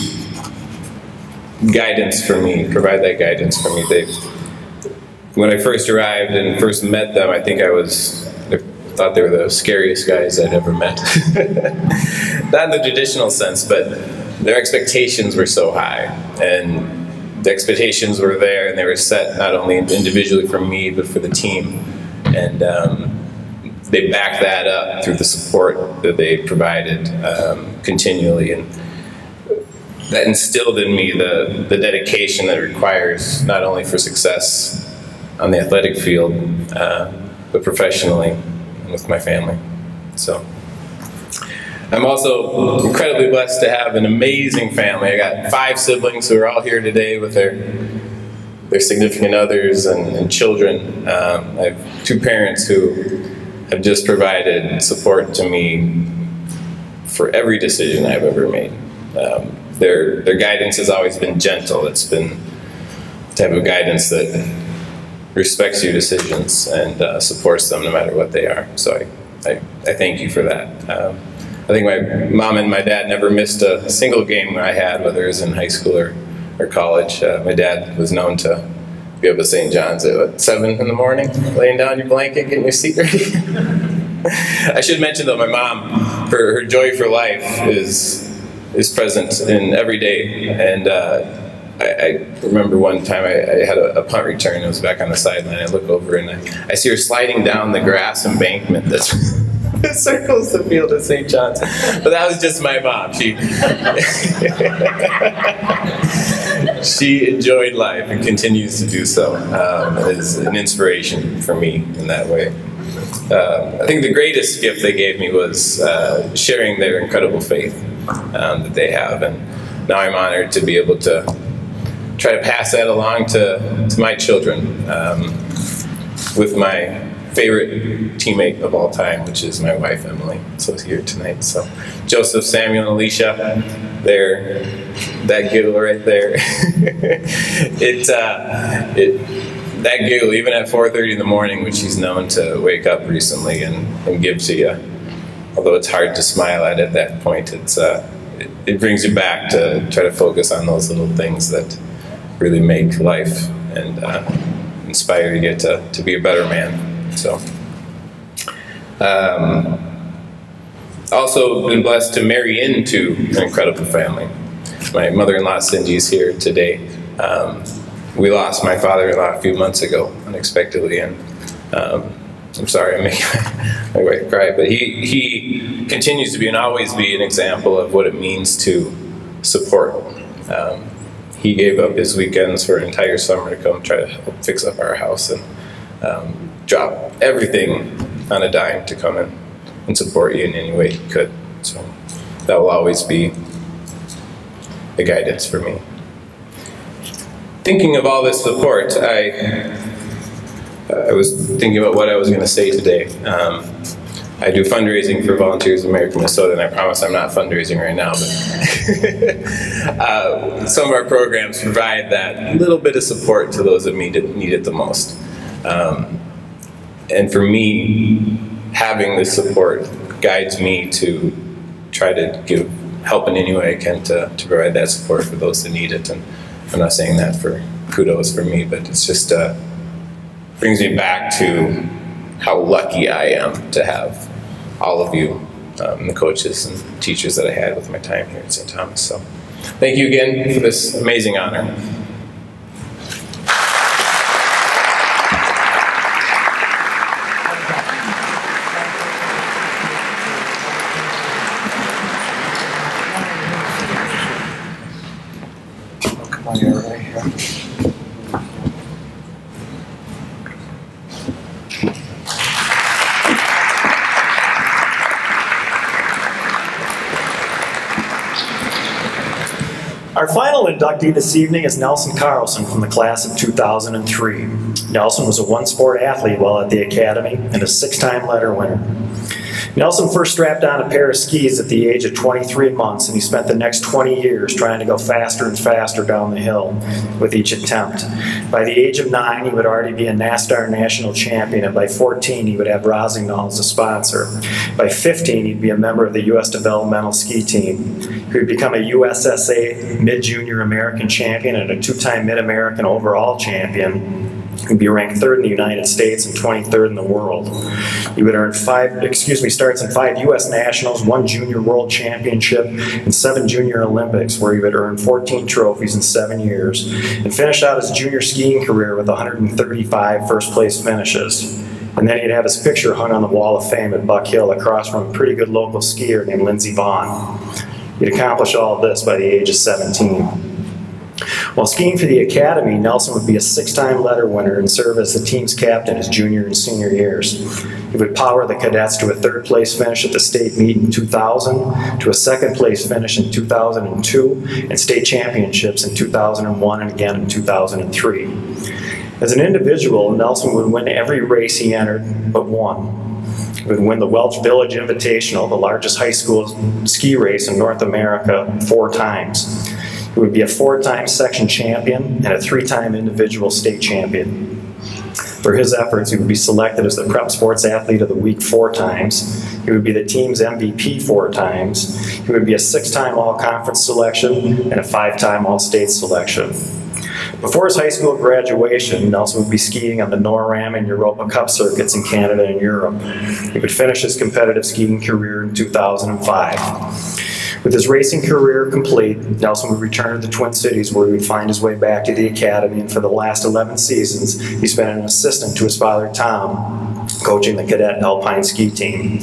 guidance for me, provide that guidance for me. When I first arrived and first met them, I think I thought they were the scariest guys I'd ever met. Not in the traditional sense, but their expectations were so high. And the expectations were there, and they were set not only individually for me, but for the team. And they backed that up through the support that they provided continually. And that instilled in me the dedication that it requires, not only for success on the athletic field, but professionally and with my family. So I'm also incredibly blessed to have an amazing family. I got 5 siblings who are all here today with their significant others and children. I have 2 parents who have just provided support to me for every decision I've ever made. Their guidance has always been gentle. It's been the type of guidance that respects your decisions and supports them no matter what they are. So I thank you for that. I think my mom and my dad never missed a single game I had, whether it was in high school or college. My dad was known to be up at St. John's at 7 in the morning, laying down your blanket, getting your seat ready. I should mention though, my mom, her joy for life is present in every day. And I remember one time I had a punt return. It was back on the sideline. I look over and I see her sliding down the grass embankment that's circles the field at St. John's. But that was just my mom. She enjoyed life and continues to do so. Is an inspiration for me in that way. I think the greatest gift they gave me was sharing their incredible faith that they have. And now I'm honored to be able to try to pass that along to my children with my favorite teammate of all time, which is my wife, Emily. So here tonight. So Joseph, Samuel, and Alicia, that giggle right there. That giggle, even at 4:30 in the morning, when she's known to wake up recently and give to you, although it's hard to smile at that point, it brings you back to try to focus on those little things that really make life and inspire you to be a better man. So, also been blessed to marry into an incredible family. My mother-in-law Cindy is here today. We lost my father-in-law a few months ago unexpectedly, and I'm sorry I'm making my wife cry, but he continues to be and always be an example of what it means to support. He gave up his weekends for an entire summer to come try to help fix up our house and drop everything on a dime to come in and support you in any way he could. So that will always be a guidance for me. Thinking of all this support, I was thinking about what I was going to say today. I do fundraising for Volunteers of America, Minnesota, and I promise I'm not fundraising right now, but some of our programs provide that little bit of support to those that need it the most. And for me, having this support guides me to try to help in any way I can to provide that support for those that need it. And I'm not saying that for kudos for me, but it's just brings me back to how lucky I am to have all of you, the coaches and teachers that I had with my time here at St. Thomas. So thank you again for this amazing honor. Come on, you're right here. Our final inductee this evening is Nelson Carlson from the class of 2003. Nelson was a one-sport athlete while at the academy and a 6-time letter winner. Nelson first strapped on a pair of skis at the age of 23 months, and he spent the next 20 years trying to go faster and faster down the hill with each attempt. By the age of 9, he would already be a NASCAR national champion, and by 14, he would have Rossignol as a sponsor. By 15, he'd be a member of the U.S. developmental ski team. He would become a USSA Mid-Junior American champion and a 2-time Mid-American overall champion. He'd be ranked 3rd in the United States and 23rd in the world. He would earn starts in 5 U.S. Nationals, 1 Junior World Championship, and 7 Junior Olympics, where he would earn 14 trophies in 7 years, and finish out his junior skiing career with 135 first-place finishes. And then he'd have his picture hung on the Wall of Fame at Buck Hill across from a pretty good local skier named Lindsey Vaughn. He'd accomplish all of this by the age of 17. While skiing for the academy, Nelson would be a 6-time letter winner and serve as the team's captain his junior and senior years. He would power the cadets to a 3rd-place finish at the state meet in 2000, to a 2nd-place finish in 2002, and state championships in 2001 and again in 2003. As an individual, Nelson would win every race he entered but one. He would win the Welch Village Invitational, the largest high school ski race in North America, 4 times. He would be a 4-time section champion and a 3-time individual state champion. For his efforts, he would be selected as the Prep Sports Athlete of the Week 4 times. He would be the team's MVP 4 times. He would be a 6-time All-Conference selection and a 5-time All-State selection. Before his high school graduation, Nelson would be skiing on the NORAM and Europa Cup circuits in Canada and Europe. He would finish his competitive skiing career in 2005. With his racing career complete, Nelson would return to the Twin Cities, where he would find his way back to the academy, and for the last 11 seasons, he's been an assistant to his father, Tom, coaching the cadet alpine ski team.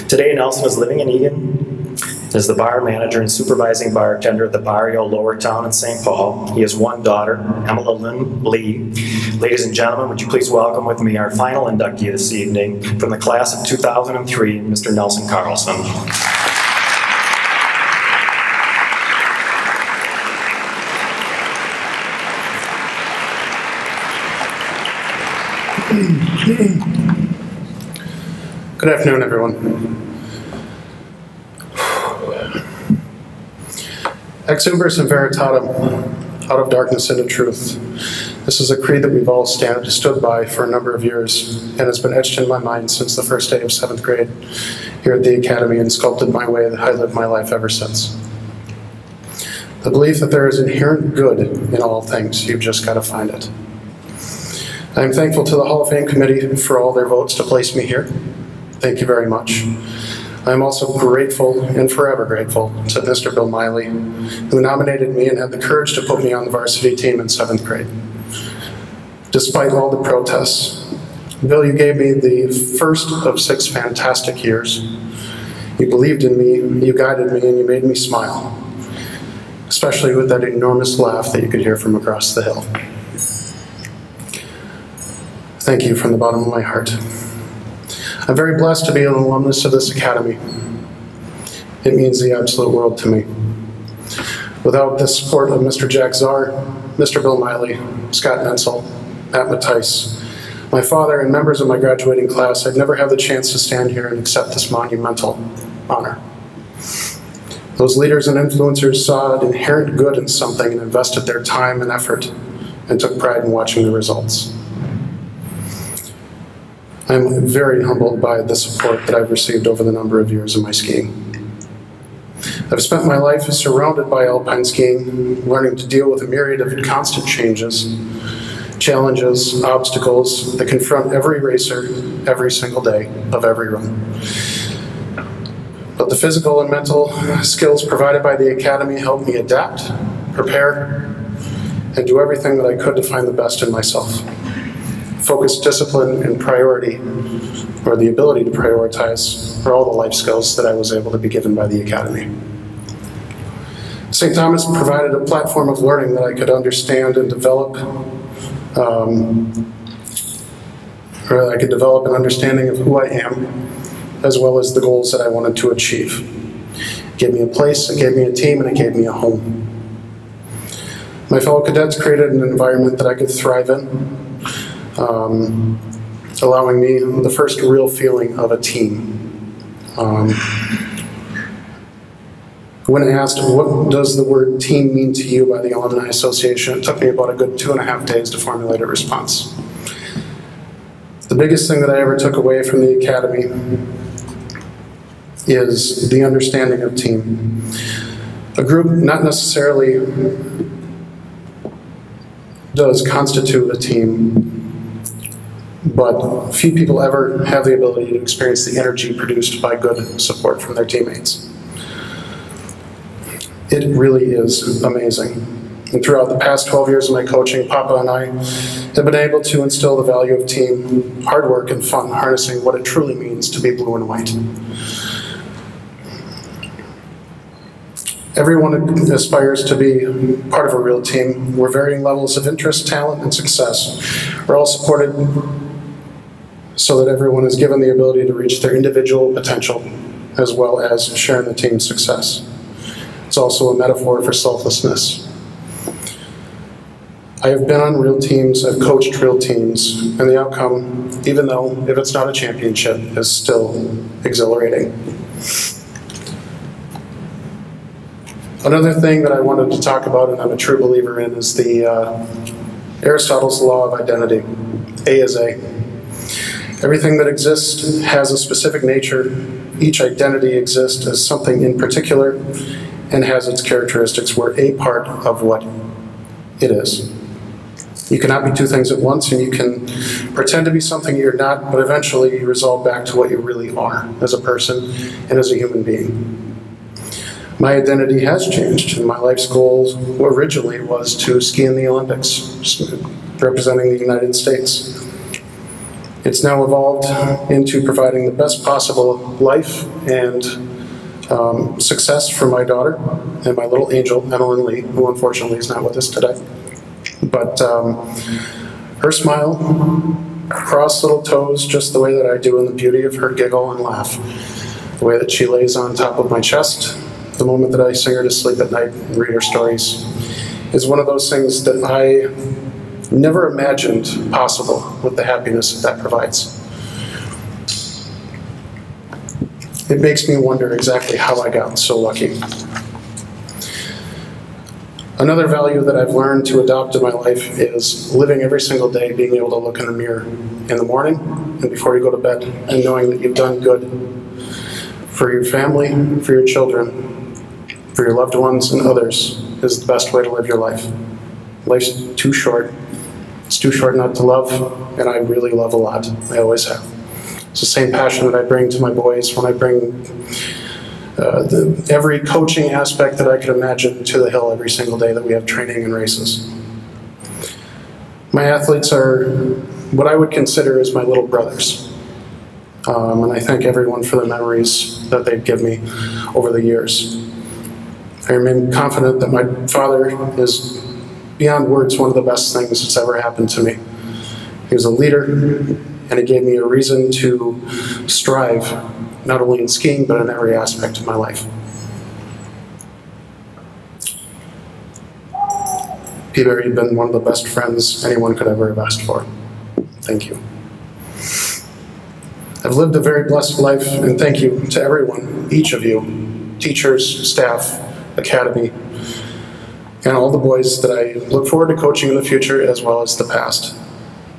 Today, Nelson is living in Egan, is the bar manager and supervising bartender at the Barrio Lower Town in St. Paul. He has 1 daughter, Emily Lynn Lee. Ladies and gentlemen, would you please welcome with me our final inductee this evening from the class of 2003, Mr. Nelson Carlson. Good afternoon, everyone. Ex umbris in veritatem, out of darkness into truth. This is a creed that we've all stood by for a number of years and has been etched in my mind since the first day of 7th grade here at the academy and sculpted my way that I live my life ever since. The belief that there is inherent good in all things, you've just got to find it. I am thankful to the Hall of Fame committee for all their votes to place me here. Thank you very much. I am also grateful and forever grateful to Mr. Bill Miley, who nominated me and had the courage to put me on the varsity team in 7th grade. Despite all the protests, Bill, you gave me the first of 6 fantastic years. You believed in me, you guided me, and you made me smile, especially with that enormous laugh that you could hear from across the hill. Thank you from the bottom of my heart. I'm very blessed to be an alumnus of this academy. It means the absolute world to me. Without the support of Mr. Jack Czar, Mr. Bill Miley, Scott Menzel, Matt Mattice, my father, and members of my graduating class, I'd never have the chance to stand here and accept this monumental honor. Those leaders and influencers saw an inherent good in something and invested their time and effort and took pride in watching the results. I'm very humbled by the support that I've received over the number of years of my skiing. I've spent my life surrounded by alpine skiing, learning to deal with a myriad of constant changes, challenges, obstacles that confront every racer every single day of every run. But the physical and mental skills provided by the Academy helped me adapt, prepare, and do everything that I could to find the best in myself. Focus, discipline, and priority, or the ability to prioritize, are all the life skills that I was able to be given by the Academy. St. Thomas provided a platform of learning that I could understand and develop, or I could develop an understanding of who I am, as well as the goals that I wanted to achieve. It gave me a place, it gave me a team, and it gave me a home. My fellow cadets created an environment that I could thrive in, allowing me the first real feeling of a team. When asked, what does the word team mean to you by the Alumni Association, it took me about a good 2.5 days to formulate a response. The biggest thing that I ever took away from the Academy is the understanding of team. A group not necessarily does constitute a team, but few people ever have the ability to experience the energy produced by good support from their teammates. It really is amazing. And throughout the past 12 years of my coaching, Papa and I have been able to instill the value of team, hard work, and fun, harnessing what it truly means to be blue and white. Everyone aspires to be part of a real team where varying levels of interest, talent, and success are all supported so that everyone is given the ability to reach their individual potential as well as sharing the team's success. It's also a metaphor for selflessness. I have been on real teams, I've coached real teams, and the outcome, even though if it's not a championship, is still exhilarating. Another thing that I wanted to talk about, and I'm a true believer in, is the Aristotle's law of identity. A is A. Everything that exists has a specific nature. Each identity exists as something in particular and has its characteristics. We're a part of what it is. You cannot be two things at once, and you can pretend to be something you're not, but eventually you resolve back to what you really are as a person and as a human being. My identity has changed, and my life's goal originally was to ski in the Olympics, representing the United States. It's now evolved into providing the best possible life and success for my daughter and my little angel, Emily Lee, who unfortunately is not with us today. But her smile, crossed little toes, just the way that I do, and the beauty of her giggle and laugh, the way that she lays on top of my chest, the moment that I sing her to sleep at night and read her stories, is one of those things that I never imagined possible with the happiness that that provides. It makes me wonder exactly how I got so lucky. Another value that I've learned to adopt in my life is living every single day, being able to look in the mirror in the morning and before you go to bed, and knowing that you've done good for your family, for your children, for your loved ones and others is the best way to live your life. Life's too short. It's too short not to love, and I really love a lot. I always have. It's the same passion that I bring to my boys when I bring every coaching aspect that I could imagine to the hill every single day that we have training and races. My athletes are what I would consider as my little brothers. And I thank everyone for the memories that they've given me over the years. I remain confident that my father is, beyond words, one of the best things that's ever happened to me. He was a leader, and he gave me a reason to strive, not only in skiing, but in every aspect of my life. Peter, you've been one of the best friends anyone could ever have asked for. Thank you. I've lived a very blessed life, and thank you to everyone, each of you, teachers, staff, academy, and all the boys that I look forward to coaching in the future as well as the past.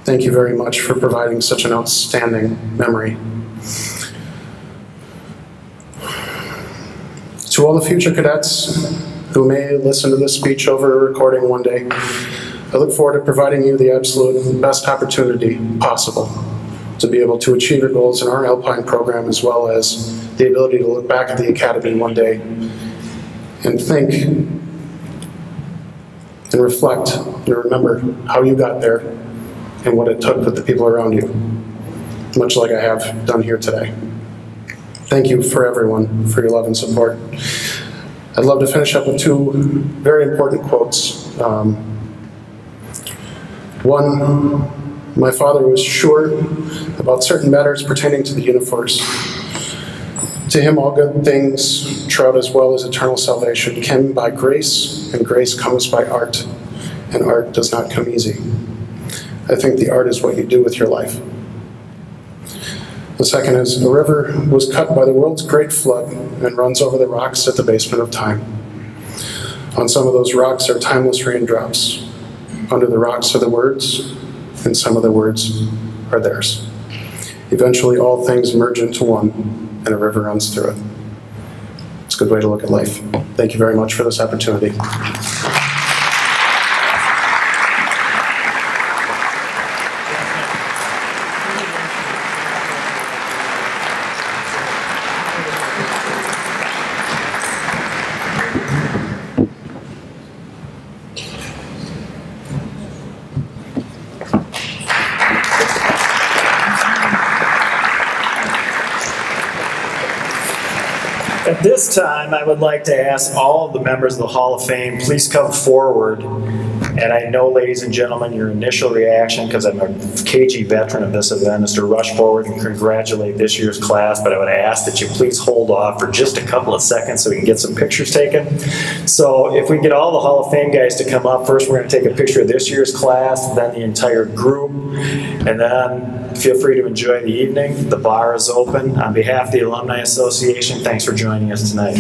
Thank you very much for providing such an outstanding memory. To all the future cadets who may listen to this speech over a recording one day, I look forward to providing you the absolute best opportunity possible to be able to achieve your goals in our Alpine program, as well as the ability to look back at the Academy one day and think and reflect and remember how you got there and what it took with the people around you, much like I have done here today. Thank you for everyone for your love and support. I'd love to finish up with two very important quotes. One, my father was sure about certain matters pertaining to the universe. To him all good things, trout as well as eternal salvation, came by grace, and grace comes by art, and art does not come easy. I think the art is what you do with your life. The second is, a river was cut by the world's great flood and runs over the rocks at the basement of time. On some of those rocks are timeless raindrops. Under the rocks are the words, and some of the words are theirs. Eventually all things merge into one, and a river runs through it. It's a good way to look at life. Thank you very much for this opportunity. At this time, I would like to ask all of the members of the Hall of Fame, please come forward. And I know, ladies and gentlemen, your initial reaction, because I'm a KG veteran of this event, is to rush forward and congratulate this year's class, but I would ask that you please hold off for just a couple of seconds so we can get some pictures taken. So if we get all the Hall of Fame guys to come up, first we're going to take a picture of this year's class, then the entire group, and then feel free to enjoy the evening. The bar is open. On behalf of the Alumni Association, thanks for joining us tonight.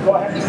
Go ahead.